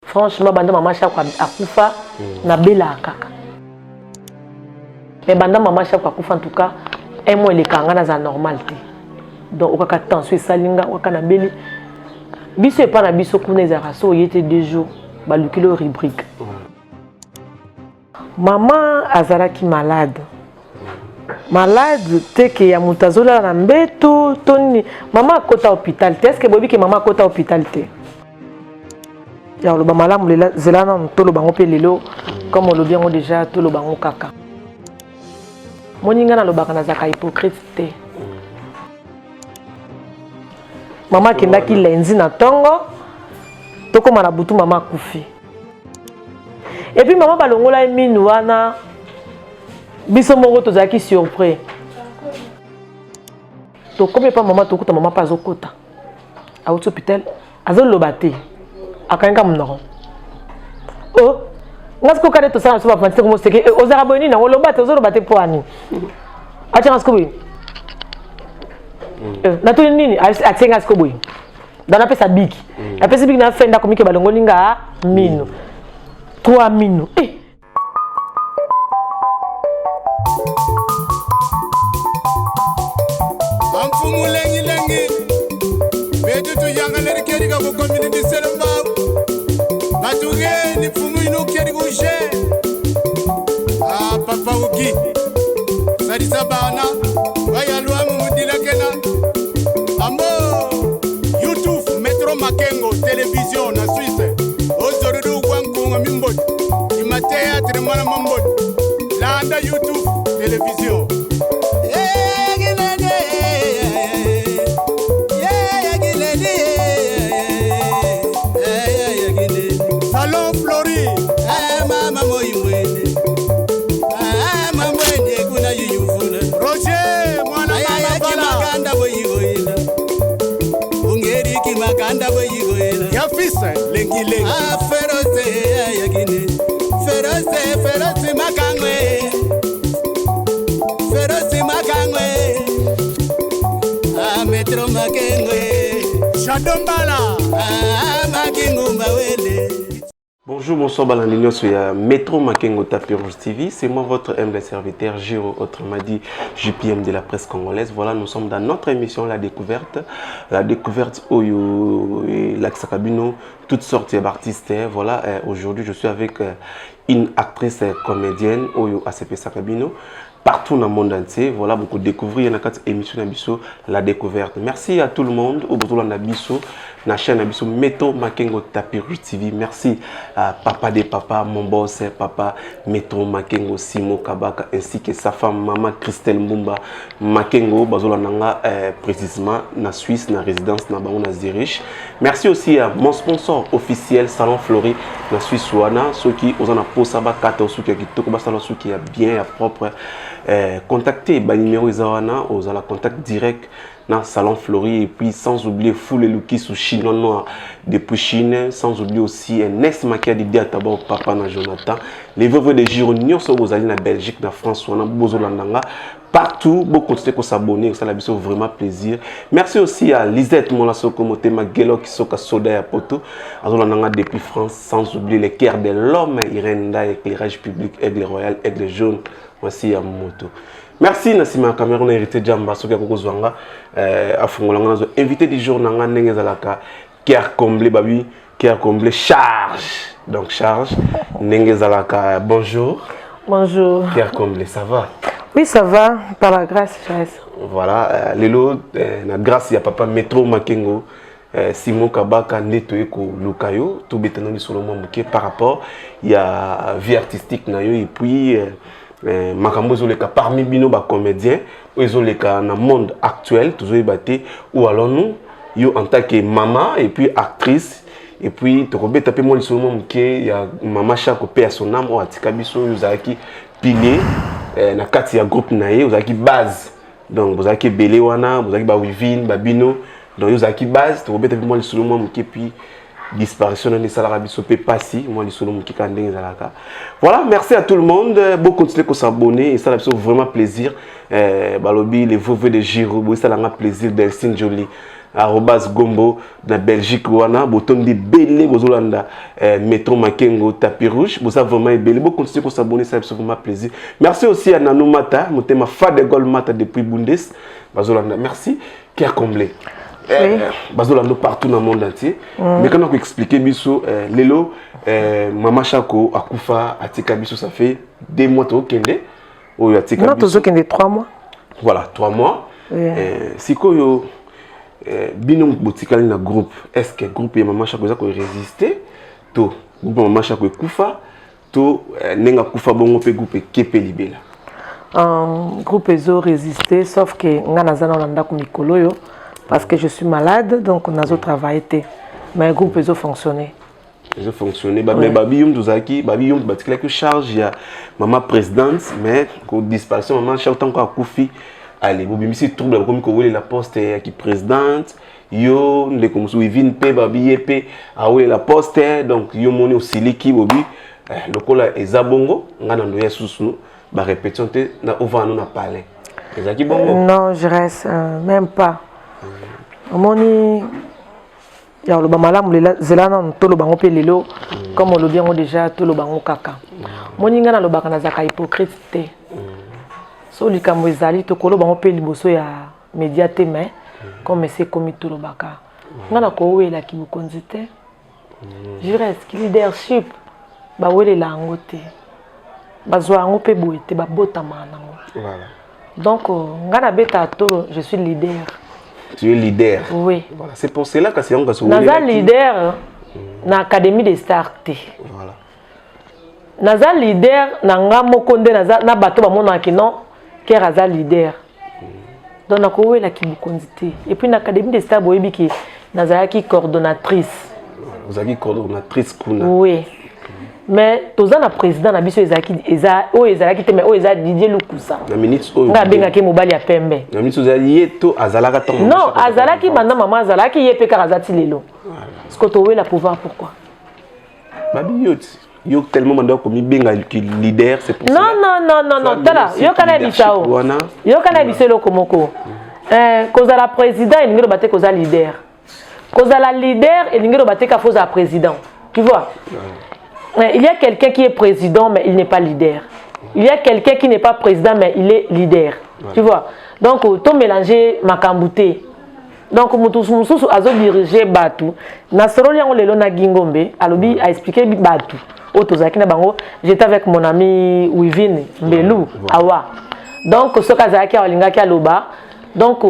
Franchement, banda maman chaque akufa na bela kaka. Mais banda maman chaque akufa en tout cas, un mois les kanga na normalité. Donc au cas tension salinga au cas na beli. Biso pas na biso kuna ezaka so yete 2 jours balukilo rubrique. Maman azaraki malade. Malade te que ya mutazola na mbeto toni maman kota hôpital. Est-ce que bobi que maman kota hôpital te? Ya lo ba malamu lela zelana ntolo bango pe lelo comme on lo bien déjà tolo bango kaka. Moninga na lo bakana zaka hypocrite te. Maman kendaki lenzi na tongo toko marabutu maman kufi. Et puis maman balongola minu wana biso moko tozaki surpris. To comme pas maman tokuta maman pas okota. A hôpital azolo baté. Akanga mnoro. Oh, ngasko kade to sana so ba fanti ko mosteke ozara boni na lo baté ozolo baté po ani. Acha ngasko bi. Na to nini atenga ngasko boy. Dans la pesa big. La pesa big na fenda komike balongolinga minu. 3 minu. Amfumu lengi lengi. Bedu tu yanga leri keri ka ko community seremba. Batuge ni fumu ino keri ko she. Ah papa uki. Sadi sabana. Waya luamu mudila kena. Ambo. YouTube Metro Makengo télévision na Suisse. Ozorudu wangu ngamimbot. Ima théâtre mwana mambot. Landa YouTube télévision. Salon Flori. Mama moimwene. Mama mwene kuna yuyufuna. Roger mwana mama bala. Maganda boyigoyela. Ungeri ki maganda boyigoyela. Yafisa lengi lengi. Feroze yagine. Feroze makangwe. Feroze makangwe. Metro makengwe. Shadombala. Makingumba wele. Bonjour, bonsoir, Balandino, sur Metro Makengo Tapis Rouge TV. C'est moi, votre humble serviteur, Giro, autrement dit, JPM de la presse congolaise. Voilà, nous sommes dans notre émission La Découverte. La Découverte, Oyo, Laxakabino, toutes sortes d'artistes. Voilà, aujourd'hui, je suis avec une actrice comédienne, Oyo ACP Sakabino. Partout dans le monde entier, voilà, beaucoup découvrir dans cette émission Nabiso, La Découverte. Merci à tout le monde, au bout de Nabiso, la chaîne Nabiso, Metro Makengo Tapis Rouge TV. Merci à Papa des Papas, mon boss, Papa Metro Makengo Simo Kabaka, ainsi que sa femme, Maman Christelle Mbumba Makengo, Bazola Nanga, précisément, na Suisse, na résidence, na Baou, na Zurich. Merci aussi à mon sponsor officiel, Salon Flori, na Suisse, Ouana, ceux qui ont un pot sabat, ceux qui ont bien, propre. Contactez le numéro Izawana, aux la contact direct dans Salon Flori, et puis sans oublier Foule Luki sous Chinois Noir depuis Chine, sans oublier aussi un ex-maquia de Diataba Papa na Jonathan, les veuves de Gironnions sont aux alliés en Belgique, en France, en Bozolandanga, partout, beaucoup continuer à s'abonner, ça a vraiment plaisir. Merci aussi à Lisette Molasoko Motema Gelo qui sont à Soda et Poto, depuis France, sans oublier les cœurs de l'homme, Irenda, éclairage public, aigle royal, aigle jaune. Voici à moto. Merci Nassima Cameroun hérité Djamba Sokia Kokozwanga à Fongolanga invité du jour Nanga Nengezalaka Kier Comblé Babi Kier Comblé charge donc charge Nengezalaka bonjour. Bonjour. Kier Comblé ça va? Oui ça va par la grâce Charles. Voilà lelo na grâce ya papa Metro Makengo Simon Kabaka Netoeko Lukayo tout bétanon ni solo moké par rapport il y a vie artistique na yo et puis makambo ezoleka parmi bino ba comédien ezoleka na monde actuel toujours batté ou alors nous yo en tant que maman et puis actrice et puis tokobeta pe mo lisolo moké ya maman chaque pe à son âme o atika biso yozaki pilier na kati ya groupe na ye ozaki base donc bozaki belé wana bozaki ba wivine ba bino donc yozaki base tokobeta pe mo lisolo moké puis disparition de salariés sopé passi moi les solo qui kandeng zalaka. Voilà, merci à tout le monde, beaucoup continuer à s'abonner et ça a vraiment plaisir. Balobi les veuves de Giro, ça a plaisir d'Elstine Jolie @gombo na Belgique wana botondi belé bozolanda Métro Makengo tapis rouge vous avez vraiment belé bon continuer à s'abonner ça fait vraiment plaisir. Merci aussi à Nanou Mata motema fa de Gol Mata depuis Bundes bazolanda merci qui a comblé bazolanda partout dans le monde entier mais quand on expliquer biso lelo Mama Chako akufa atika biso ça fait 2 mois to kende o atika biso non tozo kende 3 mois voilà 3 mois sikoyo binom botikali na groupe est-ce que groupe ya Mama Chako za ko résister to groupe Mama Chako ekufa to nenga kufa bongo pe groupe kepe libela groupe ezo résister sauf que nga nazana olanda ku mikolo yo parce que je suis malade donc on a travaillé mais groupe ezo fonctionner. Ils ont fonctionné. Mais Babi Duzaki, Babi Batikla que charge ya maman présidente, mais qu'on disparition maman chaque temps qu'on a Koufi, allez, Bobi Missi trouble comme qu'on voulait la poste qui présidente, yo les comme sous Vin P Babi P a oué la poste donc yo moni aussi liki Bobi le cola ezabongo ngana ndo ya susu ba répétition te na ovano na parler. Ezaki bongo. Non, je reste même pas. Moni ya lo bamalamu lela zelana ntolo bango pe lelo comme on le bien déjà tolo bango kaka moninga na lo bakana zaka hypocrite te so likambo ezali to kolo bango pe liboso ya médiaté mais comme c'est comme tolo baka ngana ko wela ki bukonzi te je reste ki leadership ba wele la ngote bazwa ngo pe boete ba botama nango Voilà. Donc ngana beta tolo je suis leader. Tu es leader. Oui. Voilà. C'est pour cela que c'est un gars. Naza leader na Académie des Stars. Voilà. Naza leader na ngamo konde naza na bato ba mona kino ke raza leader. Donc na ko wela ki bukonzité. Et puis na Académie des Stars boyebi ki naza ki coordonnatrice. Vous avez coordonnatrice kuna. Oui. Mais toza na président na biso ezaki ezalaki te mais o eza Didier Lukusa. Na minute o. Nga benga ke mobali ya pembe. Na minute ozalie to azalaka ton. Non, azalaki banda maman azalaki yepe ka azati lelo. Parce que to wela pouvoir pourquoi? Babi yo tellement manda ko mi benga ki leader c'est pour ça. Non, tala yo kana bisao. Yo kana biselo komoko. Kozala président et ngiro bate kozala leader. Kozala leader et ngiro bate ka foza président. Tu vois? Il y a quelqu'un qui est président mais il n'est pas leader. Il y a quelqu'un qui n'est pas président mais il est leader. Ouais. Tu vois? Donc tout mélanger makambouté. Donc mususu azo diriger Batu. Nasoro liango lelo na Gingombe, alobi a expliqué Batu. Otozaki na bango, j'étais avec mon ami Wivine Mbelu Awa. Donc ce kazaki alinga aloba. Donc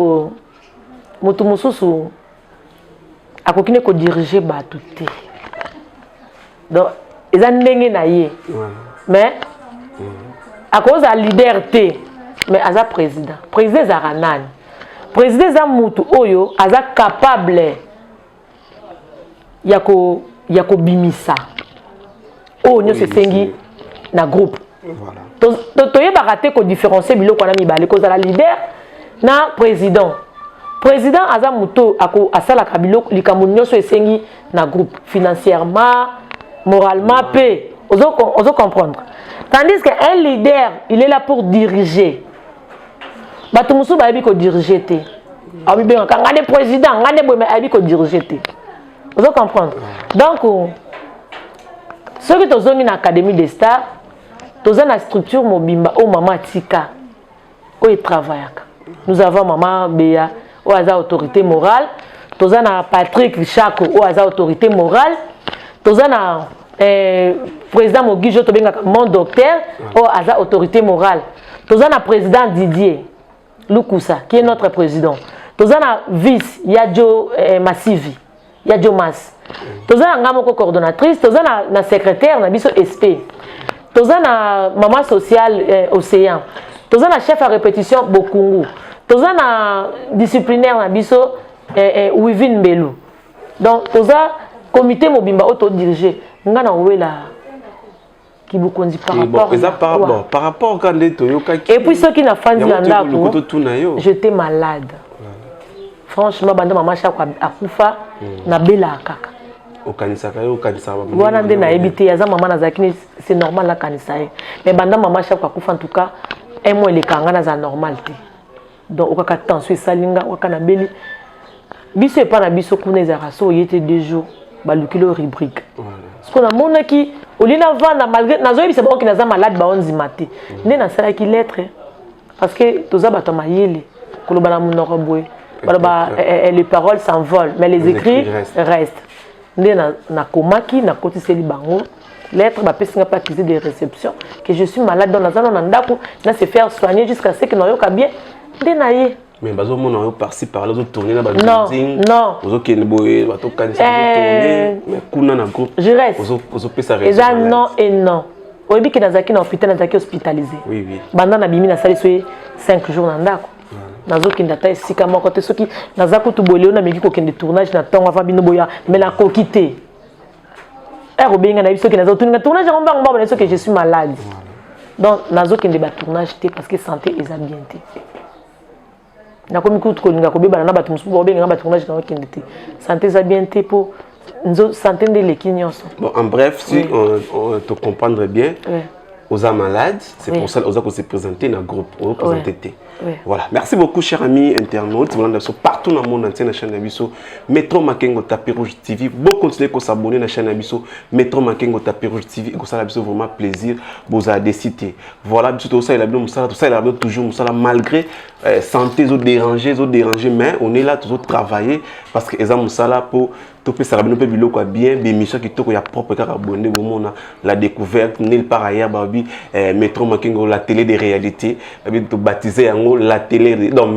mutu mususu akokine ko diriger Batu te. Donc ils ont ndenge na ye. Mais à cause de liberté mais aza président zaranani président za mutu oyo aza capable yako bimisa o nyo se sengi na groupe voilà to yeba te ko différencier biloko na mibale cause la leader na président aza mutu ako asala ka biloko likambo nyoso esengi na groupe financièrement moralement paix ozo comprendre. Tandis qu'un leader, il est là pour diriger. Batumusu ba ebi ko diriger te. Abi ben quand ngane président, ngane boy mais ebi ko diriger te. Ozo comprendre. Donc ceux qui tozongi na Académie des Stars, toza na structure mobimba o mama tika. O e travaillaka. Nous avons maman Béa o aza autorité morale, toza na Patrick Chako o aza autorité morale, toza na président Mogijo Tobenga mon docteur ou aza autorité morale. Tozana président Didier Lukusa qui est notre président. Tozana vice Yadjo Massivi, Yadjo Mas. Tozana ngamoko coordonnatrice, tozana na secrétaire na biso SP. Tozana maman sociale Océan. Tozana chef à répétition Bokungu. Tozana disciplinaire na biso Wivin Mbelu. Donc toza comité mobimba auto dirigé. Ngana wela qui vous conduit par rapport par rapport quand et puis ceux qui n'a pas dit j'étais malade franchement banda mama chako akufa na bela kaka okanisaka yo okanisaka wana nde na ebité yaza mama na zakini c'est normal la kanisa mais banda mama chako akufa en tout cas un mois les kanga na za normal te donc okaka tension salinga okana beli biso pas na biso kuna ezaka so yete 2 jours balukilo rubrique parce qu'on a monaki olina vanda malgré nazoyebisa bango ki naza malade baonzima te nde nasalaki lettre parce que toza bato mayele koloba na monoko boye baloba les paroles s'envolent mais les écrits restent nde nakomaki nakotiseli bango lettre bapesinga pas accusé de réception que je suis malade dans naza na ndako na se faire soigner jusqu'à ce que nayoka bien nde na ye. Mais bazo mona par-ci par-là zo tourner na ba building non ozo kene boye bato kanisa tourner mais kuna na groupe je reste ozo pesa raison eza non et non oyebi ke nazaki na hôpital nazaki hospitalisé oui banda na bimi na sali soye 5 jours na ndako nazokende ata esika moko te soki naza kutu boleo na meki kokende tournage na ntongo afa bino boya mais nakoki te obenga na biso ke nazotuninga tournage yango mbango mbabo na biso ke je suis malade donc nazokende ba tournage te parce que santé eza bien te nakomi kutu kolinga kobebana na bato mosusu bobenga ba tournage na okende te santé eza bien te po nzo santé nde leki nyonso. Bon en bref si on te comprendre bien aux malades c'est pour ça qu'on se présenter dans le groupe on présenter. Voilà, merci beaucoup chers amis internautes, partout dans le monde entier, dans la chaîne Abisso, Métro Makengo Tapis Rouge TV. Vous continuez à s'abonner à la chaîne Abisso, Métro Makengo Tapis Rouge TV, et ça a vraiment plaisir, vous avez décidé. Voilà, tout ça, il a toujours malgré santé, dérangé, mais on est là toujours travailler parce que les gens pour tout ça nous peut bien des missions qui sont propre car abonné au la découverte nulle part ailleurs babi Métro Makengo la télé des réalités babi to baptiser la télé donc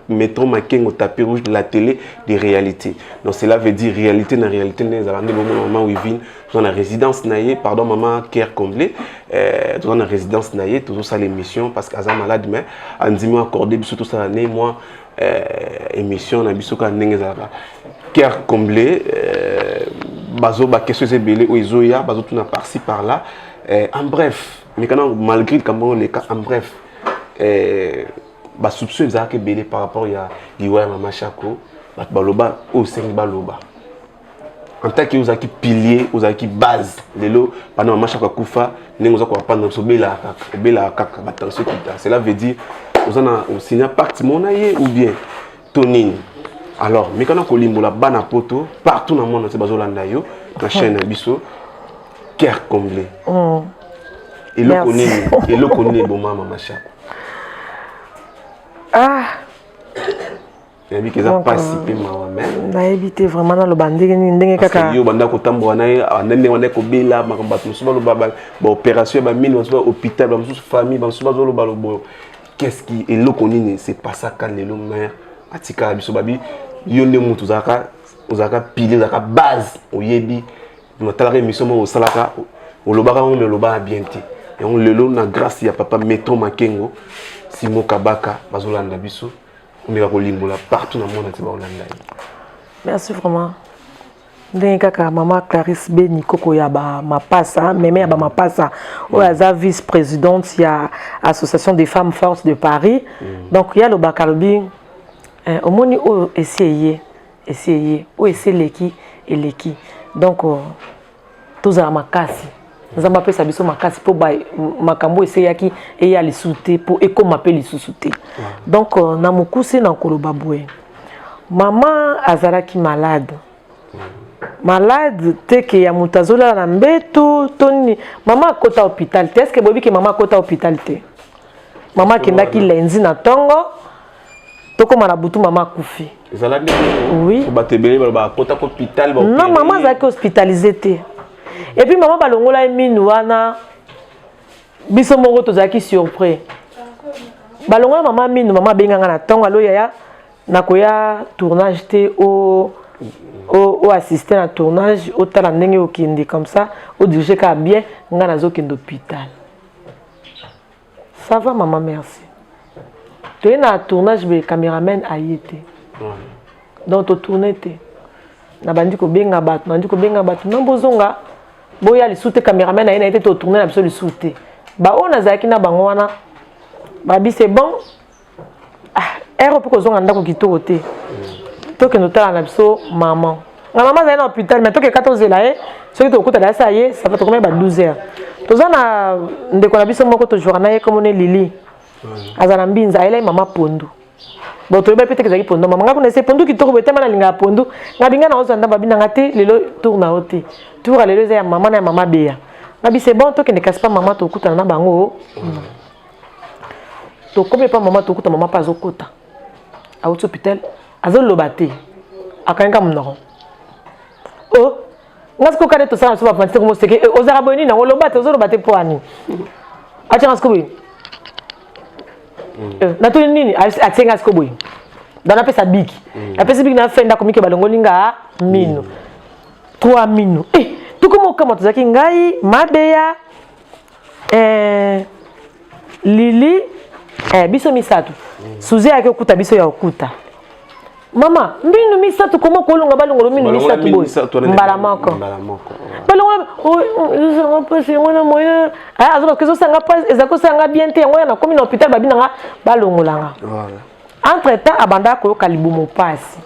Métro Makengo Tapis Rouge la télé des réalités donc cela veut dire réalité na réalité les alandi moment où ils viennent dans la résidence naïe pardon maman Care Comblé dans la résidence naïe toujours ça l'émission parce qu'Azam malade mais andimi accordé biso tout ça l'année moi émission na biso ka ndengezala Care Comblé bazo ba question c'est belé ou izoya bazo tout na par-ci par-là en bref mais quand malgré comment les cas en bref ba soupçon ça que belé par rapport ya liwa mama Chako baloba au sengi baloba en tant que vous avez pilier vous avez base lelo pendant mama Chako kufa nengo za ko prendre so bela kaka batanso kita cela veut dire vous en a signé parti monaye ou bien tonine. Alors, mais quand on a bana poto partout dans le monde, c'est bazolanda yo la chaîne Abisso Care Comblé. Et le connaît bon maman Chako. Ah. Il y a qui a participé maman. Na évité vraiment dans le bandé ndenge kaka. Parce que yo banda ko tambo na ndenge wana ko bela makambato musuba lo baba opération ba mine musuba hôpital ba musuba famille ba musuba zo lo ba lo qu'est-ce qui est le connaît c'est pas ça quand le mère atika Abisso babi yonde mutu zaka pile zaka base oyebi notala émission mo salaka olobaka mo meloba bien te et on lelo na grâce ya papa Métro Makengo Simo Kabaka bazolanda biso on est kolimbola partout dans le monde entier bazolanda. Merci vraiment. Ndenge kaka maman Clarisse Beni Koko ya ba mapasa meme ya ba mapasa oyaza vice-présidente ya association des femmes fortes de Paris donc ya lo bakalobi omoni o essayer o essayer leki eleki donc tozala makasi nzamba pesa biso makasi po ba makambo essayaki eya lisute po ekoma pe lisusute donc na mukuse na koloba boye maman azalaki malade te ke ya mutazola na mbeto toni maman kota hôpital te est-ce que bobi ke maman kota hôpital te maman kendaki lenzi na tongo toko marabutu maman kufi oui non maman zaki hospitalisé te et puis maman balongola minu wana biso moko tozaki surpris balongola maman minu maman benganga na tongo alo yaya nakoya tournage te au assister à tournage au tala ndenge okindi comme ça au diriger ka bien nga nazokende hôpital ça va maman merci tu es na tournage be cameraman ayete donc to tourner te na bandi ko benga bato nambozonga boya li soute cameraman ayena été to tourner na biso li soute ba ona zaki na bango wana ba bi c'est bon ero pour kozonga ndako kitoko te que nous avons l'abso maman. Maman est à l'hôpital, mais tant que 14 heures, ce qui est au côté de la salle, ça va te combien 12 heures. Tous on a des collabis au moko toujours comme on est Lili. Azalambi nza elle maman pondo. Bon, tu vas peut-être que ça pondo. Maman, on essaie pondo qui tourne peut-être mal linga pondo. Ngabinga na ozo ndamba bina ngate lelo tourne à ôté. Tour à lelo ya maman na maman béa. Ngabi c'est bon toi qui ne casse pas maman to kuta na bango. To comme pas maman to kuta maman pas au kota. À hôpital, azo lobate. Akanga mnoro. Oh, ngasko kade to sana so ba fanti ko mo seke ozara boni na lobate ozo lobate poani. Acha ngasko bi. Na to nini atenga ngasko boy. Dans la pesa big. La pesa big na fenda komike balongolinga mino. 3 mino. Tu como kama tuzaki ngai mabeya Lili biso misatu. Suze yake okuta biso ya okuta. Mama, mbinu misatu komo kolonga balongolo mbinu misatu boy. Mbalamoko. Balongolo on peut se on moyen azo que zo sanga pas ezako sanga bien te ngoya na komi na hôpital babina nga balongolanga. Voilà. Entre temps abanda ko kalibumo pasi.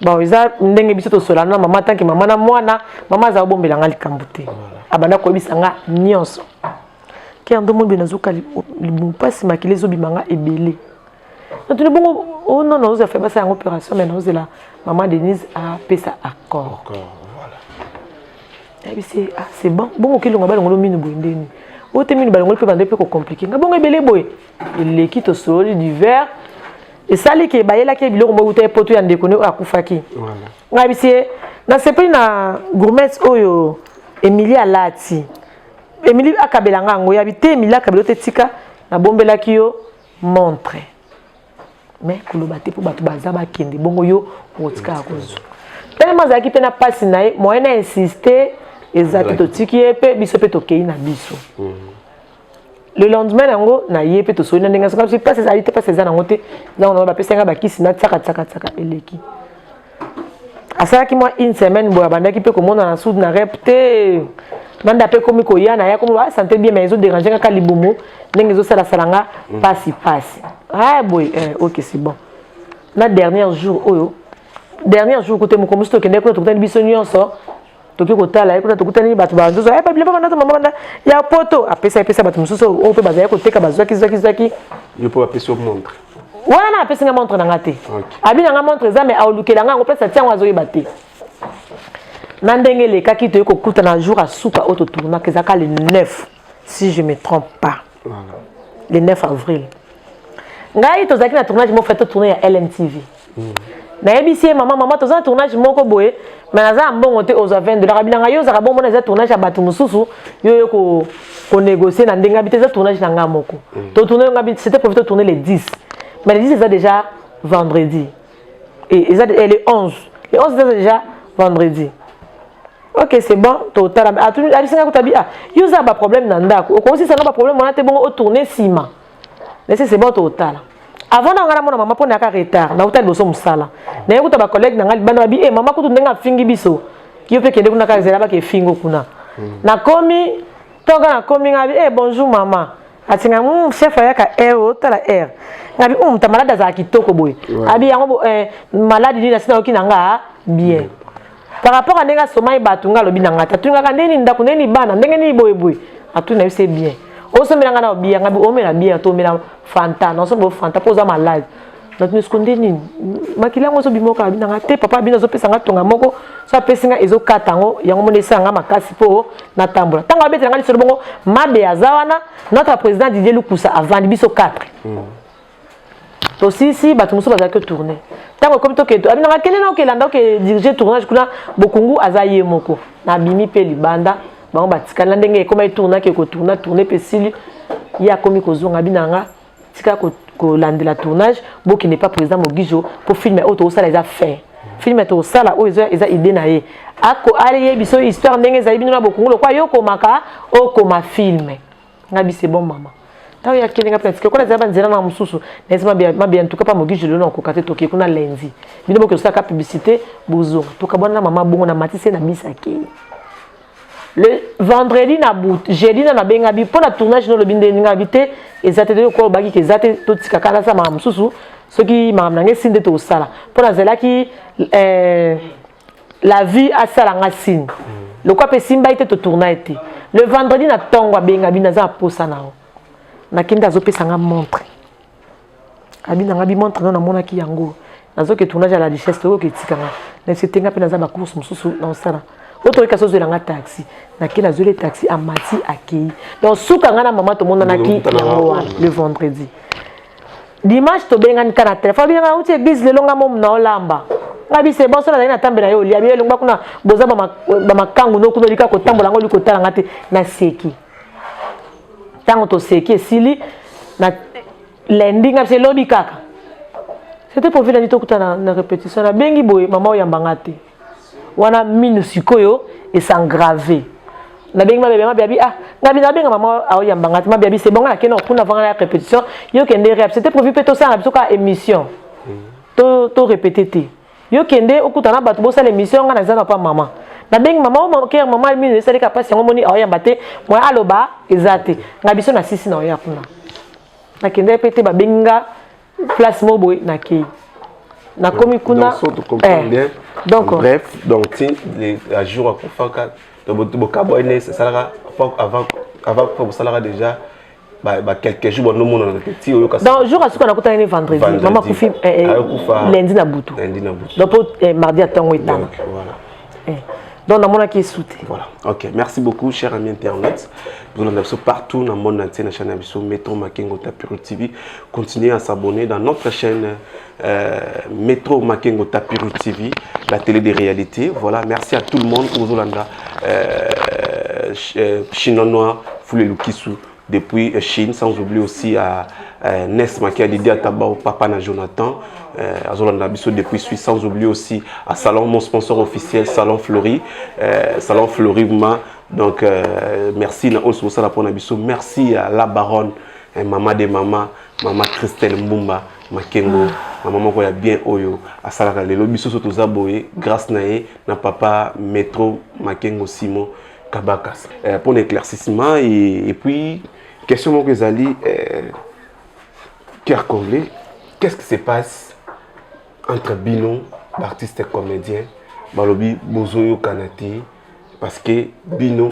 Bon iza ndenge biso to solana mama tanki mama na mwana mama za bombela nga likambute. Abanda ko bisanga nyonso. Ki ando mo benazuka libumo pasi makile zo bimanga ebele. Maintenant bon on non on a fait passer une opération mais nous là maman Denise a payé ça accord. Voilà. Et puis c'est bon bon que l'on va balongo minu boindeni. O te minu balongo peut bande peu compliqué. Nga bon ebele boy. Il quitte au sol d'hiver. Et ça li ke bayela ke biloko mo uta poto ya ndeko ne akufaki. Voilà. Nga bisi na sepeli na gourmet oyo Emilia Lati. Emilie akabelanga ngo ya bite Emilia akabelote tika na bombela kiyo montre. Mais kolobate pour batu bazaba kende bongo yo otika akozo. Tellement zaki pena passe nae moyen insister ezaki to tiki epe biso pe to kei na biso. Le lendemain nango na yepe to soni ndenge saka si passe ezali te passe ezana ngote na on va pesa nga bakisi na tsaka eleki. Asala ki moi une semaine boya bandaki pe komona na sud na repte banda pe komi ko yana ya komo ba santé bien mais ils ont dérangé ka libumu ndenge zo sala salanga passe. Ah boy OK c'est bon. Na dernier jour côté mo komusto kende ko to kutani biso nyonso to ki kotala ko to kutani batu ba nzozo pas bien pas mama ya poto apesa batu mususo o pe bazaya ko teka bazwaki je peux appeler sur montre. Wana apesa nga montre na ngate. Abina nga montre za mais aulukela nga ngopesa tia ngwazo yebate. Nandenge le kaki to ko kuta na jour à soupa auto tourna que zaka le 9 si je me trompe pas. Voilà. Le 9 avril. Ngai to zaki na tournage mo fait tourner à LMTV. Na ABC maman to za tournage moko boye mais naza mbongo te aux 20 $. Bina nga yo za bongo na za tournage ya batu mususu yo ko négocier na ndenga bité za tournage na nga moko. To tourner nga c'était pour tourner les 10. Mais les 10 c'est déjà vendredi. Et le 11. Le 11 c'est déjà vendredi. OK, c'est bon, total. Il y a un problème dans le Au conseil, ça n'a pas de problème, on a été bon au tourner ciment. Mais c'est bon, total. Avant, on a maman pour un retard. On a eu besoin de ça. On a eu un collègue, on a dit, maman, quand on a fingi biso, qui fait que on a fait fingo kuna. Na komi, toga na komi, bonjour maman. Atinga chef ayaka air, tala air. Ngabi ta malade za kitoko boy. Abi yango malade ni na sina okinanga bien. Par rapport à nenga somai batunga lobi nanga tatunga kandeni ndako neni bana ndenge ni boyeboy atuna c'est bien o so melanga na bien ngabi o mela bien to mela fanta non so bo fanta poza malade na tuni skondeni makila ngo so bimoka binanga te papa bino zo pesa nga tonga moko so pesinga ezo katango yango monesa nga makasi po na tambola tango abetela nga lisolo bongo mabe azawana notre président Didier Lukusa avant biso 4 to si batu muso bazaki tourner tango comme to keto abina ngakele na okelanda ke diriger tournage kuna bokungu azaye moko na bimi pe libanda bango batikala ndenge comme tourna ke ko tourner pe sili ya komi ko zonga binanga tika ko landela tournage boki n'est pas président Mogijo pour filmer auto sala eza fait filmer to sala o eza idée na ye ako aliye biso histoire ndenge za bino na bokungu lo kwa yoko maka o koma filmer ngabi c'est bon maman. Tant il y a quelqu'un qui a des abandonnés dans mon sous, n'est-ce bien tout cas pas Mogi je le nom côté toqué qu'on a lundi. Bino que ça publicité bozo. Tout cas bonne maman bon na matissé na misaki. Le vendredi na bout, jeudi na benga bi pour la tournage no le binde nga habité et ça te de ko bagi ke zate to tika kala sa maman sous ce qui maman na ngesinde to sala. Pour la zela qui la vie a sala nga signe. Le quoi pe simba était to tourner été. Le vendredi na tongo benga bi na za posa na. Na kinda zo pesa nga montre abina ngabi montre na mona ki yango nazo ke tournage à la richesse to ke tikanga na setenga pe naza ba course mususu na osala autre ka sozo langa taxi na ki nazo le taxi à mati akei donc suka nga na mama to mona na ki yango le vendredi dimanche to benga nkana téléphone bien nga uti église le longa mom na olamba ngabi c'est bon sala na tambela yo lia bien longa kuna boza ba makangu no kuno lika ko tambola ngo liko tala ngate na seki tango to seki sili na lundi ngapse lobi kaka c'était pour venir tout na répétition na bengi boy maman oyambanga te wana minu sikoyo et s'engraver na bengi ma bébé ah ngabi na benga maman oyambanga te ma bébé c'est bon na keno kuna vanga la répétition yo kende rap c'était pour vite to ça na biso ka émission to répéter te yo kende okutana batu bosa l'émission nga na zana pa maman na bengi maman ke maman minu c'est ka passe ngomoni oyamba te moi aloba ezate ngabi so na sisi na oya kuna na kende répéter ba benga place moboy na ki na komi kuna donc bref donc les jours à faire donc caboine c'est ça avant pour ça déjà quelques jours nous mon petit donc jour à ce qu'on a coûté vendredi maman kufi lundi na butu donc mardi à tango etang voilà donc na mona qui souté voilà OK merci beaucoup chers amis internet vous nous avez partout dans le monde entier na chaîne Abisso Metro Makengo Tapiro TV continuez à s'abonner dans notre chaîne Metro Makengo Tapiro TV la télé des réalités voilà merci à tout le monde aux Hollandais Chinois Foulé Lukisu depuis Chine sans oublier aussi à Nesma qui a dit à Tabao Papa na Jonathan Azolanda Bisso depuis Suisse sans oublier aussi à Salon mon sponsor officiel Salon Fleury donc merci na aussi ça pour Nabisso merci à la baronne maman de maman Christelle Mbumba Makengo maman ko ya bien oyo à salaka le biso so tozaboye grâce na papa Metro Makengo Simon Kabakas pour l'éclaircissement et puis question que Zali cœur comblé qu'est-ce qui se passe entre Bino l'artiste et comédien balobi bozoyo kanati parce que Bino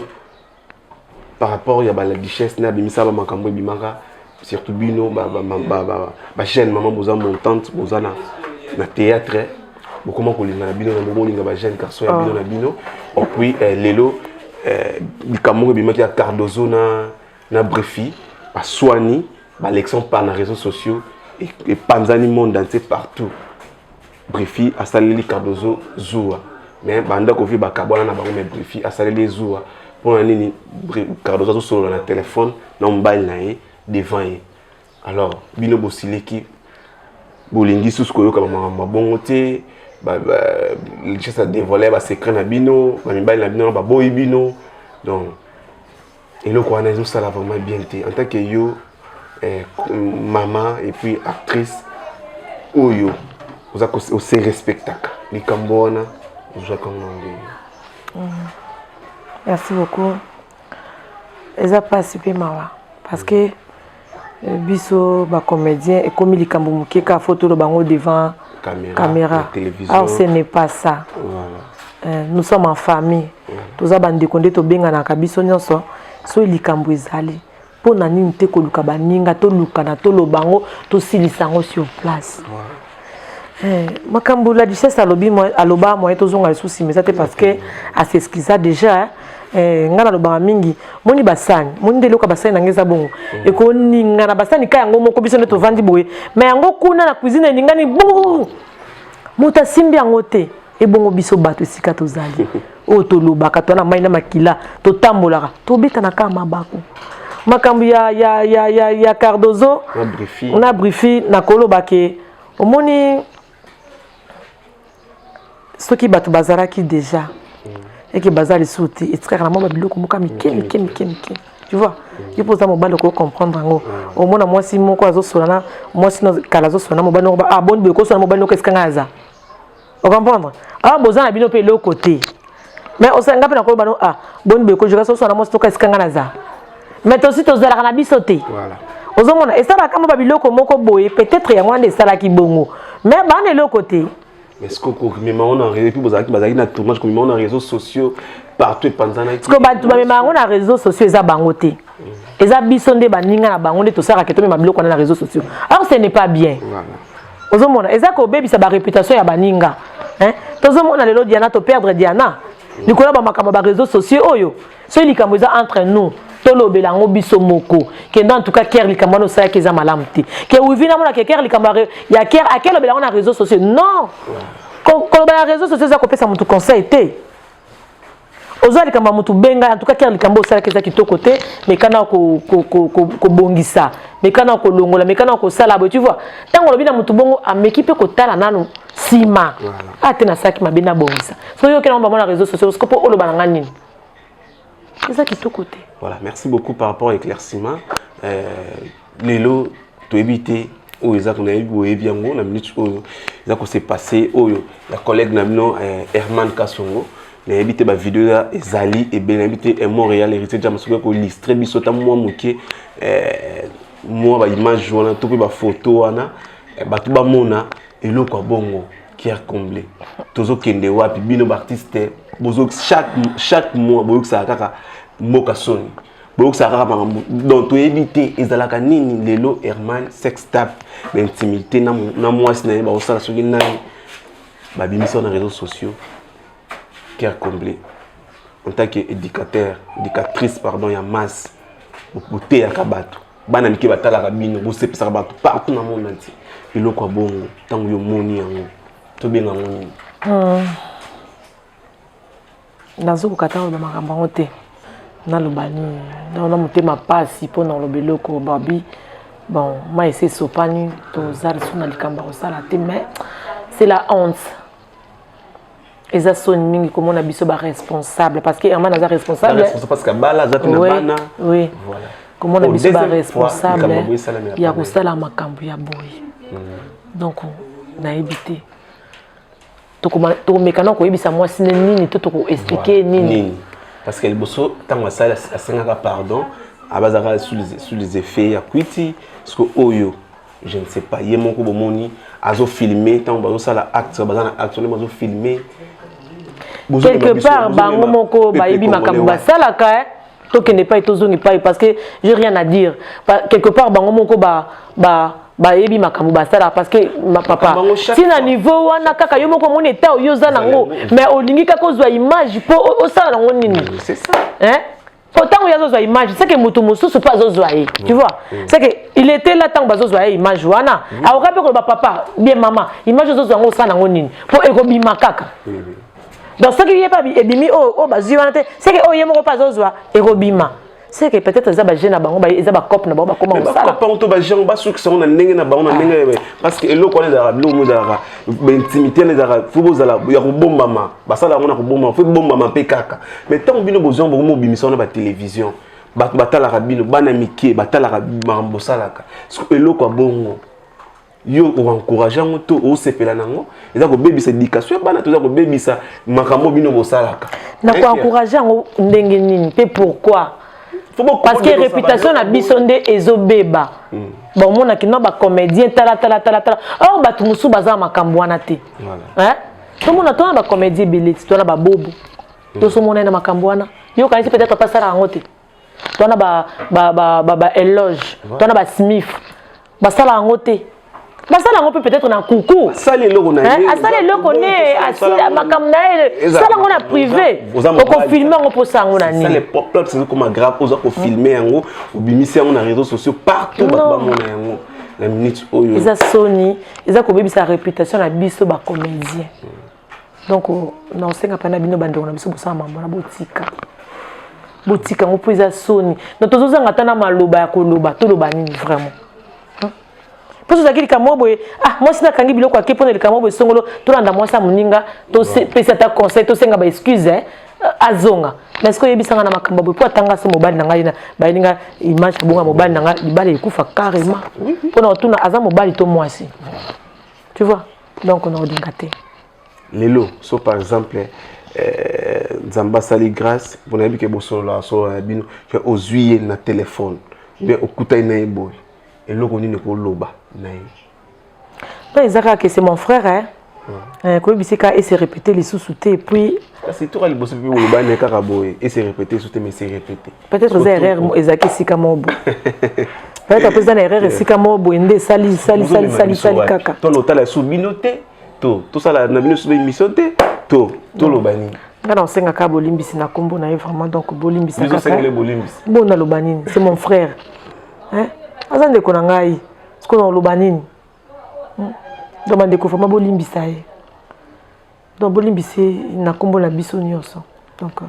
par rapport à la richesse na bimisa ba makambo bimaka surtout Bino jeune maman boza montante boza na théâtre comment ko linga Bino na bobo linga ba jeune garçon ya Bino na Bino et puis lelo bikambo bimaki ya Cardozo na Brefi ba Swani ba l'élection par les réseaux sociaux et Panzani monde entier partout Brefi a salé Cardozo Zoua mais banda ko vi ba kabona na bango mais Brefi a salé Zoua pour nini Cardozo solo na téléphone na mobile na devant ye alors Bino bosileki bolingi sous ko yoka mabongo te juste à dévoiler ba secret na Bino ba mobile na Bino ba boy Bino donc et le quoi nazo ça vraiment bien été en tant que yo maman et puis actrice oyo vous a aussi respectaka les cambona vous a commandé merci beaucoup eza participé mawa parce que biso ba comédien et comme les cambo mukeka photo le bango devant caméra alors ce n'est pas ça voilà. Nous sommes en famille tous abandi konde to benga na kabiso nyonso so likambo ezali po na nini te ko luka baninga to luka na to lobango to silisango sur place makambo la richesse alobi moi aloba moi to zonga souci mais ça c'est parce que à ce qui ça déjà ngana lobanga mingi moni basani moni de loka basani ngeza bongo e ko ninga na basani ka yango moko biso ne to vandi boye mais yango kuna na cuisine ningani bongo muta simbi yango te e bongo biso bato sika to zali o to lobaka to na mai na makila to tambolaka to beta na kama bako makambo ya Cardozo na Brifi na koloba ke omoni soki bato bazaraki déjà et que bazar les sauté et très rarement babiloko moka mike tu vois il faut ça mobile ko comprendre ngo au moins moi si moko azo solana moi si kalazo solana mobile no ba bonne be ko solana mobile no qu'est-ce ngaza on comprendre ah bozana bino pe le côté mais on s'engage na ko ba no ah bonne be ko je so solana moi si to qu'est-ce ngaza mais aussi to zala kana bisoté voilà ozomona et ça la kama babiloko moko boye peut-être ya ngwande sala ki bongo mais ba ne le côté mais ce qu'on on a réseau puis na tournage comme on a réseaux sociaux partout pendant ce que ba tu ba on a réseaux sociaux za bangoté eza biso nde baninga na bango nde tosala ke to mema biloko na réseaux sociaux. Alors ce n'est pas bien. Ozomona eza ko bebisa ba réputation ya baninga. Hein? Tozomona lelo Diana to perdre Diana. Nikola ba makambo ba réseaux sociaux oyo. So likambo eza entre nous. Tolo belango biso moko. Que dans tout cas Ker likambo no sa keza malamti. Que wivina mona ke Ker likambo ya Ker akelo belango na réseaux sociaux. Non. Ko ba réseaux sociaux za ko pesa mutu conseil te. Ozo likambo mutu benga en tout cas Ker likambo sa keza kitoko te, mais kana ko bongisa. Mais kana ko longola, mais kana ko sala bo tu vois. Tango lobi na mutu bongo amekipe ko tala nanu sima. Ate na saki mabina bongisa. So yo kena mba na réseaux sociaux parce que po oloba nga nini. C'est ça qui tout côté. Voilà, merci beaucoup par rapport à l'éclaircissement. Lelo, tu éviter, où ils ont bien la minute où ils ont s'est passé, où la collègue Namino Herman Kassongo, n'a évité ma vidéo là, Zali et bien évité Montréal héritier de Jamasouka ko illustré bisota moi moké moi ba image wana tout pe ba photo wana ba tout ba mona et lo kwa bongo qui a comblé. Tozo kende wapi bino artiste bozo chaque mois boyo ça kaka moka soni boyo ça kaka donc to éviter ezalaka nini lelo Herman sex tap l'intimité na moi sina ba osala soki nani ba bimisa na réseaux sociaux qui a comblé en tant qu'éducateur éducatrice pardon ya masse pour te ya kabato bana miki batala ka bino bo sepesa bato partout na monde entier eloko bongo tango yo moni yango to benga moni nazo kokata ba makambo ngo te na lobani na motema pasi po na lobeloko babi bon ma essayer sopani to zari suna likamba ko sala te mais c'est la honte. Et ça sonne mingi comme on a biso ba responsable parce que Herman a responsable parce que bala za tuna bana oui voilà comme on a biso ba responsable il y a ko sala makambo ya boy donc na éviter to mekana ko yebisa moi sine nini to ko expliquer nini parce que le bosso tant sala a sengaka pardon à bazaka sous les effets ya kwiti parce que oyo je ne sais pas yemo ko bomoni azo filmer tant bazo sala acte bazana acte bazo filmer quelque part bango moko bayebi makambo basalaka to que n'est pas etozongi pas parce que j'ai rien à dire quelque part bango moko bayebi makambo basala parce que ma papa si na niveau wana kaka yo moko moni eta yo za nango mais olingi kaka ozwa image po osala nango nini c'est ça hein autant où il y a des images c'est que mutu mususu pas zozoaye tu vois c'est que il était là tant bazozoaye image wana a okape ko papa bien maman image zozo ngo sana ngo nini po ekobima kaka donc ce qui est pas ebimi o bazi wana te c'est que o yemo pas zozwa ekobima c'est que peut-être ça ba jeune na bango ba eza ba cop na bango ba comment ça pas on to ba jeune ba sou que ça on a ndenge na bango na ndenge parce que eloko les arabes lo mudara intimité les arabes faut bozala ya ko bomba ma ba sala ngona ko bomba faut bomba ma pe kaka mais tant bino besoin bo mo bimisa na ba télévision ba batala rabino bana mike batala rabimbo salaka parce que eloko bongo yo encourager ngoto o sepela nango eza ko bebisa éducation bana to za ko bebisa makambo bino bosalaka na ko encourager ngo ndenge nini pe pourquoi parce que réputation na bisonde ezobeba bon mona kino ba comédien tala or ba tumusu baza makambo wana te hein to mona to ba comédien beleti to na ba bobo to so mona na makambo wana yo kanisi peut-être pas ça rango te to na ba éloge to na ba smith ba sala rango te basala ngo peut-être na coucou sala loko na ye asala loko ne asila makamna ele sala ngo na privé ko filmer ngo posa ngo na ni ça les pop-up c'est comme grave oza ko filmer yango obimisi yango na réseaux sociaux partout ba mona yango la minute oyo eza soni eza ko bebisa réputation na biso ba comédien donc na osenga pana bino bandeko na biso bosa mambo na botika ngo po eza soni na tozozanga tana maloba ya koloba to loba nini vraiment parce que zakili kamobo moi sina kangi biloko akepo na kamobo songolo to landa moi sa muninga to pesa ta conseil to senga ba excuse azonga mais ce que yebisanga na makambo po atanga se mobali na ngai na balinga image bonga mobali na ngai libale ekufa carrément pona otuna aza mobali to moi si tu vois donc on a odingate lelo so par exemple Nzamba sali grâce pour nabi ke bosolo so bino que ozuye na téléphone bien okuta ina eboy et l'oronine ko loba naï non Isaac que c'est mon frère hein Quand il s'est répété les sous-soutés et puis. C'est tout le boss puis le ban est caraboé et c'est répété sous mais c'est répété. Peut-être aux erreurs ezaki sikamobo. Peut-être après une erreur sikamobo inde sali kaka. Ton hôtel est sous binoté. Tout ça là na bino sous émission té. Tout le bani. Quand on sait que Bolimbisi na kombo na vraiment donc Bolimbisi kaka. Bon na lobanini, c'est mon frère. Hein? Azande ko na ngai. Ce qu'on a lobanini. Demande ko fama Bolimbisa ye. Donc Bolimbisi na kombo na biso nyonso. Donc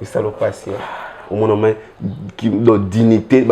et ça le passe au moment qui do dignité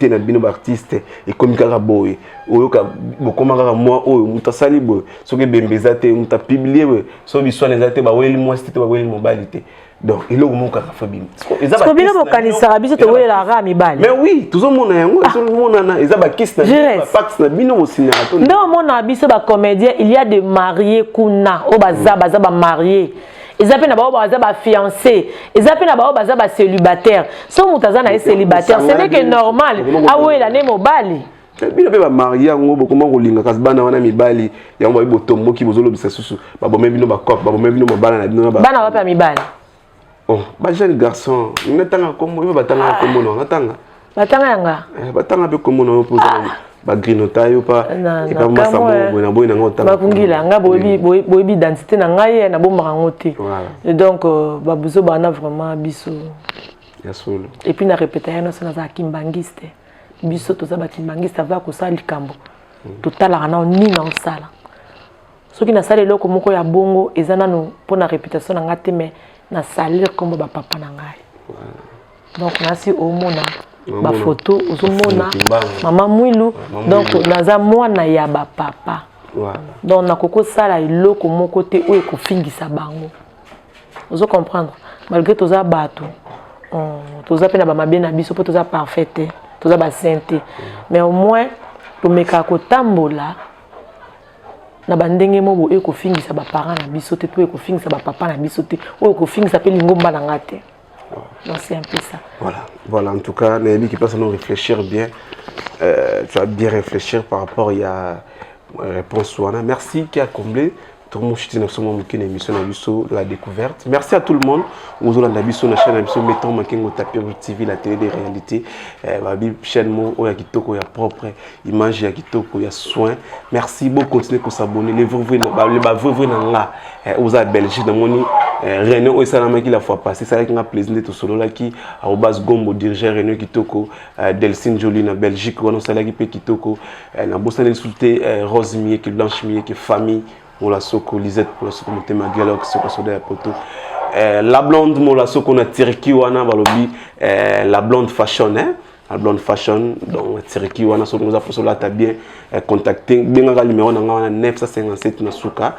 na bino artiste et comme kaka boy oyoka bokoma kaka moi oyo mutasali boy soki bembeza te muta publier so biswa nezate ba weli moi c'était ba weli mobalité donc il est mon kaka fabim ezaba bino bokanisa biso to wela ra mibali mais oui tout le monde yango tout le monde na ezaba kiss na pax na bino osina to non mon biso ba comédien il y a des mariés kuna o baza ba mariés. Ils appellent d'abord fiancé, ils appellent d'abord célibataire. Si on est célibataire, ce n'est que normal. Ah oui, l'année mobile. Bino pe ba marié ngo bokoma kolinga kasi bana wana mibali yango ba botombo ki bozolo bisa susu ba bomé bino ba kop ba bomé bino bana na bino ba bana wa pa mibali. Oh, ba jeune garçon, ngatanga kombo yo batanga kombo no ngatanga. Batanga yanga. Batanga pe kombo no poza. Ba grinota yo pa et pas masamo bona boy na ngota ba kungila nga boyebi identité na ngai na bomaka ngote et donc ba buzo bana vraiment biso ya solo et puis na répéter na ça na kimbangiste biso to za ba kimbangiste va ko sala likambo totala na ni na sala soki na sala eloko moko ya bongo ezana no pona réputation na ngate mais na salir comme ba papa na ngai donc nasi au mona ba photo uzomona mama mwilu donc naza mwana ya ba papa donc na koko sala iloko moko te o ekofingisa bango ozo comprendre malgré toza bato toza pena ba mabie na biso po toza parfait toza ba sainté mais au moins to meka ko tambola na bandenge mobo ekofingisa ba parents na biso te to ekofingisa ba papa na biso te o ekofingisa pe lingomba na ngate. Donc c'est un peu ça. Voilà, en tout cas, Naïbi qui passe à nous réfléchir bien. Tu vas bien réfléchir par rapport à la réponse. Merci qui a comblé. Tout le monde chute une émission la découverte. Merci à tout le monde. Vous avez la chaîne mettons Makengo Tapir TV, la télé des réalités. Chaîne mo ya kitoko ya propre, image ya kitoko ya soin. Merci beaucoup continuer à s'abonner. Les vrais na là. Vous avez Belgique dans mon René Oesalama qui la fois passée, ça avec un plaisir de tout solo là qui à base Gombo dirigeant René Kitoko, Delcine Jolie na Belgique, on sala qui pe Kitoko, na Boston insulté Rose Mier qui Blanche Mier qui famille Mola Soko Lisette pour la Soko Montema Dialogue Soko Soda ya poto. La blonde Mola Soko na Tiriki wana balobi la blonde fashion hein. La blonde fashion donc Tiriki wana so nous a pour cela ta bien contacter bien ga numéro na ngana 957 na suka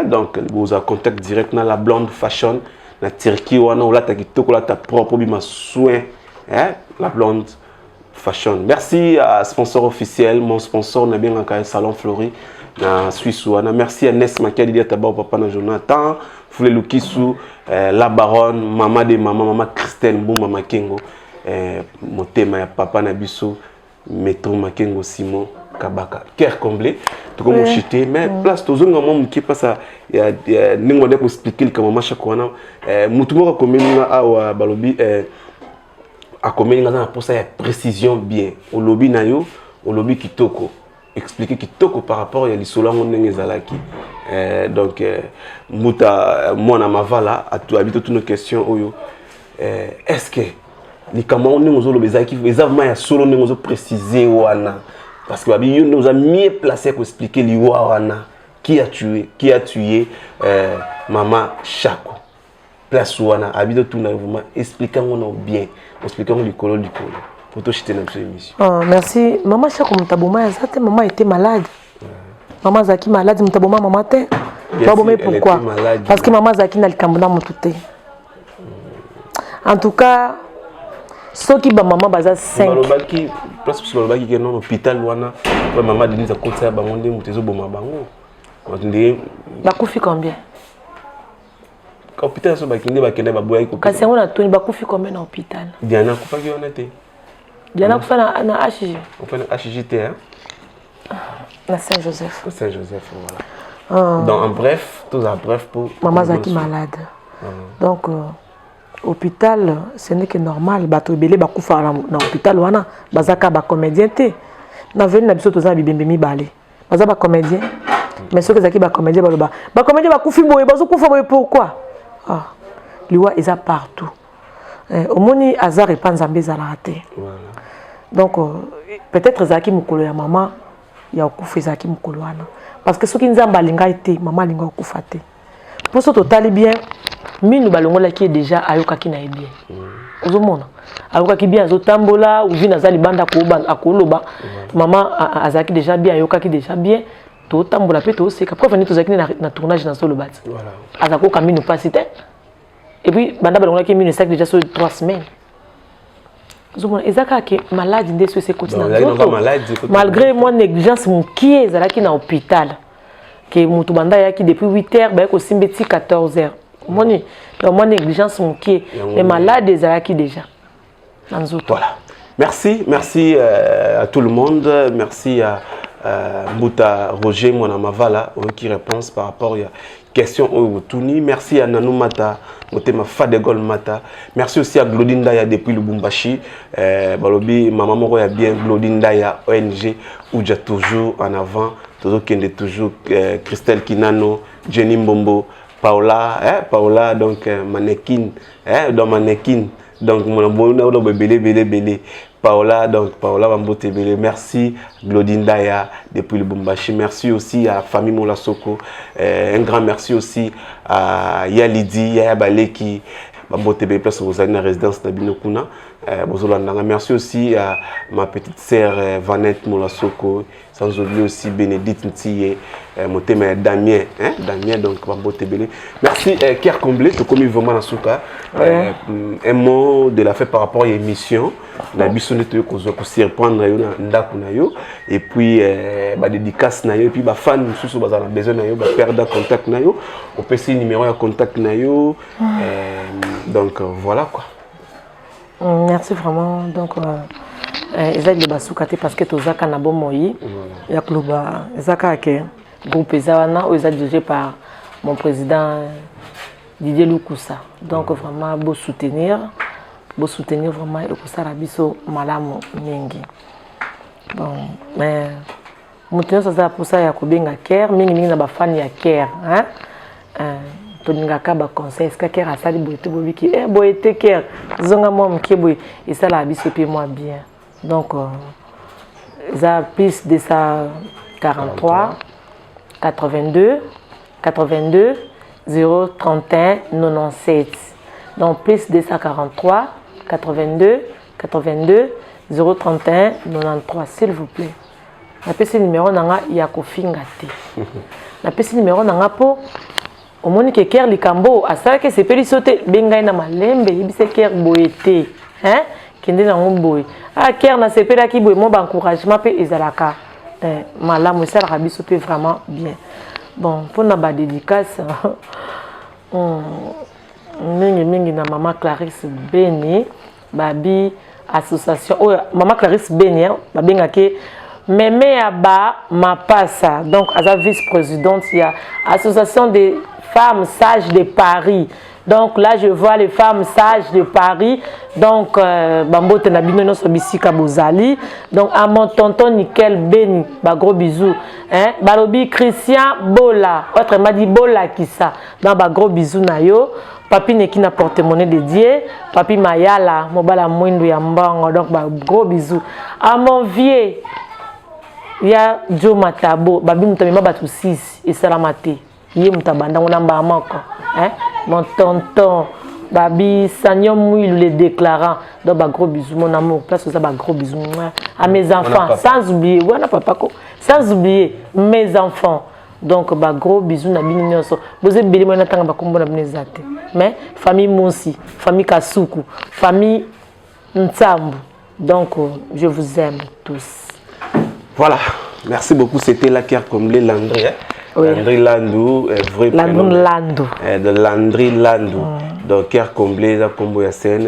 donc vous a contact direct na la blonde fashion na Tiriki wana ou la ta kitoko la ta propre bima soin hein la blonde fashion. Merci à sponsor officiel mon sponsor na bien ka salon Flori na Suisse wana. Merci à Nes Makadi dia taba papa na Jonathan Foule Lukisu la baronne maman de maman Christelle Mbou mama Kengo motema ya papa na biso Métro Makengo Simon Kabaka cœur comblé tout comme chuté mais place tozonga mom qui passe ya ningo ndeko expliquer le comment chaque wana mutu moko komelinga awa balobi a komelinga na posa ya précision bien au lobby na yo au lobby kitoko expliquer kitoko par rapport ya lisolango ndenge zalaki donc muta mona mavala atu habite toutes nos questions oyo est-ce que les camarades nous ont les ya solo nous ont précisé wana parce que babi nous a mieux placé pour expliquer li wana qui a tué maman Chako place wana habite tout na vraiment expliquons bien expliquons du colo pour tout jeter dans cette émission. Merci maman Chako mutaboma yazate maman était malade. Maman Zaki malade mutaboma maman te. Pourquoi? Parce que maman Zaki n'a le kambona mutute. En tout cas ceux qui ba maman baza 5 balobaki place balobaki que non hôpital wana maman Denise a côté bango ndé mutezo boma bango ndé bakufi combien hôpital so bakinde bakende baboya ko kasi on a toni bakufi combien na hôpital Diana kupaki on était Diana kufa na HG on fait HJT hein na Saint-Joseph Saint-Joseph voilà Donc en bref, tout en bref pour... Maman Zaki malade. Donc, hôpital, ce n'est que normal. Bato belé bakufa dans l'hôpital wana, bazaka ba comédien té. Na venu na biso toza bibembe balé. Baza ba comédien. Mais ceux qui zaki ba comédien baloba. Ba comédien bakufi boye, bazo kufa boye pourquoi? Ah. Liwa eza partout. Omoni azar et panzambe za la raté. Voilà. Donc peut-être zaki mukolo ya maman ya okufa zaki mukolo wana. Parce que ceux qui nzamba linga été, maman linga okufa té. Pour ce total bien, minu balongola qui est déjà ayoka ki na bien. Ozomona. Ayoka ki bien azotambola ou vina za libanda ko akoloba. Maman azaki déjà bien ayoka ki déjà bien. To tambola pe to seka. Pourquoi venir to zaki na tournage dans solo bat. Voilà. Azako ka minu pas cité. Et puis banda balongola ki minu sac déjà sur 3 semaines. Ozomona ezaka ke malade ndé sur ces continents. Malgré moi négligence mukie ezalaki na hôpital. Que Moutubanda yaki depuis 8h, bah, aussi 14h. Moni, moi négligence mon qui les malades des Araki déjà. Voilà. Merci, merci à tout le monde. Merci à Mouta Roger Monamavala qui répond par rapport à la question au Touni. Merci à Nanou Mata, Motema Fadegol Mata. Merci aussi à Glodine Daya depuis Lubumbashi. Balobi, maman Moro ya bien Glodine Daya ONG où j'ai toujours en avant. Toujours Christelle Kinano, Jenny Mbombo, Paola, Paola donc mannequin, donc mannequin, donc mon belé, Paola donc Paola Bambote belé. Merci Glodine Daya depuis le Bumbashi. Merci aussi à la famille Moula Soko. Un grand merci aussi à Yalidi, Yaya Baleki. Place aux années résidence Nabinokuna. Merci aussi à ma petite sœur Vanette Molasoko, sans oublier aussi Bénédicte Ntiye, mon thème Damien, Damien donc merci Kier Comblé, tout comme vraiment Nasuka. Un mot de la fin par rapport à l'émission. La bisonnette que vous aussi reprendre et puis ma dédicace et puis ma fan sous besoin de perdre contact nayo au PC numéro de contact nayo donc voilà quoi. Merci vraiment donc ezali le basukate parce que tozaka na bomoyi ya kluba ezaka ke groupe ezana ou dirigé par mon président Didier Lukusa. Donc vraiment beau soutenir vraiment et que ça rabiso malamu mingi. Bon mais mutenyo ça pour ça ya kobenga care mingi na ba fan ya care hein. Toningaka ba conseil est-ce que care asali boité bobiki boité care zonga moi mke boy et ça la biso pe moi bien. Donc ça plus de ça 43 82 031 97. Donc plus de ça 43 82 031 93 s'il vous plaît. La PC numéro nanga ya kofinga te. La PC numéro nanga po au moni ke ker likambo asala ke sepeli sauter bengai na malembe yibise ker boete hein kende na ngomboy ah ker na sepela ki boy mo ba encouragement pe ezalaka malamu ça rabi sauter vraiment bien. Bon pour na ba dédicace mingi na maman Clarisse Beni babi association maman Clarisse Beni ba benga ke Mémé Aba Mapassa, donc à la vice-présidente, il y a l'association des femmes sages de Paris. Donc là, je vois les femmes sages de Paris. Donc, Bambo Tenabino Sobisika Bozali. Donc, à mon tonton Nickel Beni, bah, gros bisous. Hein? Balobi Christian Bola, autrement dit Bola qui ça. Donc, bah, gros bisous Nayo. Papi Neki na porte-monnaie dédié. Papi Mayala, Mobala Mouindou Yambango. Donc, bah, gros bisous. À mon vieux. Il y a Joe Matabo, Babi Moutamima Batou 6 et Salamate. Il y a Moutabanda, on a hein? Mon tonton, Babi Sanyom Mouilou les déclarants. Donc, bah, gros bisous, mon amour. Place aux gros bisous. À mes enfants, sans oublier, voilà, papa, sans oublier mes enfants. Donc, bah, gros bisous, Nabini Nyonso. Vous êtes béni, moi, n'attends pas comme vous zate. Mais, famille Monsi, famille Kasuku, famille Ntambu. Donc, je vous aime tous. Voilà, merci beaucoup. C'était la Kier Comblé Landry. Oui. Landry Landou, vrai prénom. Landou. De Landry Landou. Donc Kier Comblé, c'est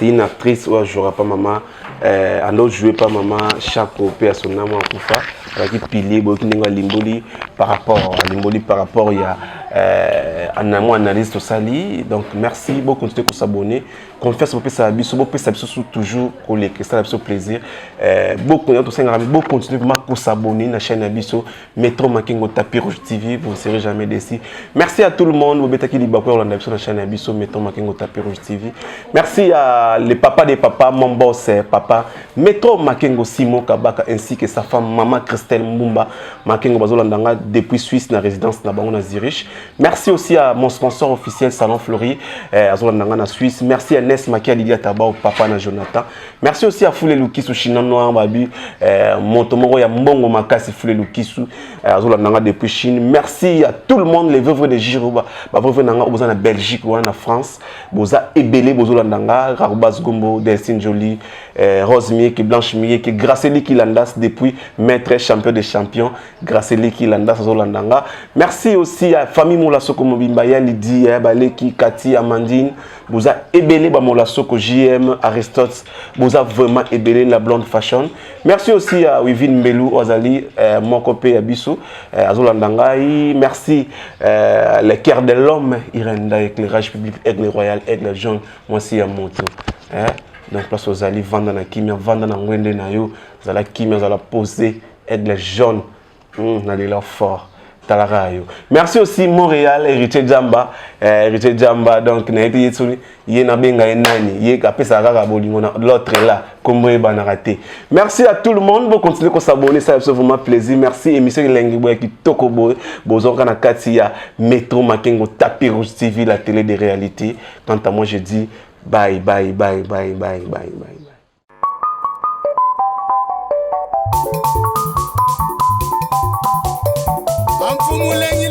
une actrice où je ne jouerai pas maman. Elle ne jouait pas maman chaque opé à son âme en Koufa. qui pilier qui n'est limboli par rapport à limboli par rapport il y a un analyste au sali. Donc merci beaucoup continuer à s'abonner. Confiance pour ça biso beaucoup ça toujours collecter ça avec plaisir. Beaucoup continuer à s'abonner à la chaîne Abisso Metro Makengo Tapis Rouge TV, vous ne serez jamais déçus. Merci à tout le monde, la chaîne Abisso Metro Makengo Tapis Rouge TV. Merci à les papas des papas, mon boss papa Metro Makengo Simon Kabaka ainsi que sa femme maman Christelle Mumba Makengo Bazolandanga depuis Suisse na résidence na bango na Zurich. Merci aussi à mon sponsor officiel Salon Fleury Azolandanga na Suisse. Merci à Nes Makia Lydia Taba papa na Jonathan. Merci aussi à Foulé Lukisu China Noir Babi Montomoro ya Mbongo Makasi Foulé Lukisu Azolandanga depuis Chine. Merci à tout le monde les veuves de Giroba veuve nanga oza na Belgique ou na France boza ebelé bozolandanga Rarbas Gombo Delcine Jolie Rosemier qui Blanche Mier qui Graceli qui landas depuis maître champion des champions Graceli qui landas Zolandanga. Merci aussi à famille Moula Soko Mobimba ya Lydie Baleki Cathy Amandine boza ebelé ba Moula Soko JM Aristote boza vraiment ebelé la blonde fashion. Merci aussi à Wivine Mbelou Ozali Mokope Abisso Azolandanga. Merci les cœurs de l'homme Irenda éclairage public aigle royal aigle jaune moi aussi à moto donc place aux ali vendre na kimia vendre na ngwende na yo zala kimia zala poser aigle jaune na les fort talarayo. Merci aussi Montréal héritier Jamba donc na été yetsuni yena benga enani ye kapesa kaka bolingo na l'autre là comme bana raté. Merci à tout le monde pour continuer à s'abonner ça c'est vraiment plaisir. Merci émission Lengi Boy qui tokobo bozonga na kati ya Metro Makengo Tapis Rouge TV la télé des réalités. Quant à moi je dis bye bye bye bye bye bye bye. Amfumu lengi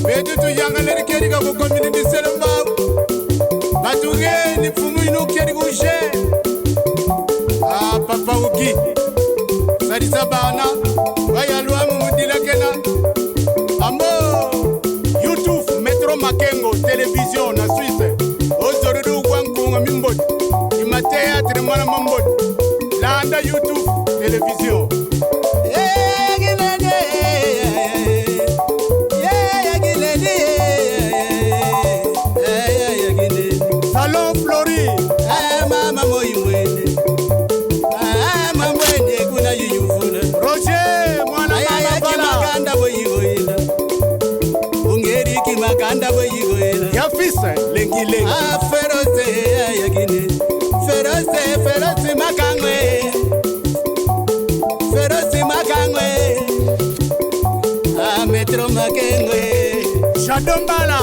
bedu tu yanga leri keri ka community selamba batuge ni fumu ino keri gushe papa uki sadisa bana baya luamu mudila kena amo YouTube Metro Makengo télévision na Suisse ozorudu kwankunga mimbodi imatea tremana mambodi landa YouTube télévision. Salon Fleury mama moyimwene mamwene kuna yuyufuna Roger mwana mama bala boyigoyila ungeri kimakanda boyigoyila yafisa lengi feroze yagine feroze makangwe Metro Makengwe Shadombala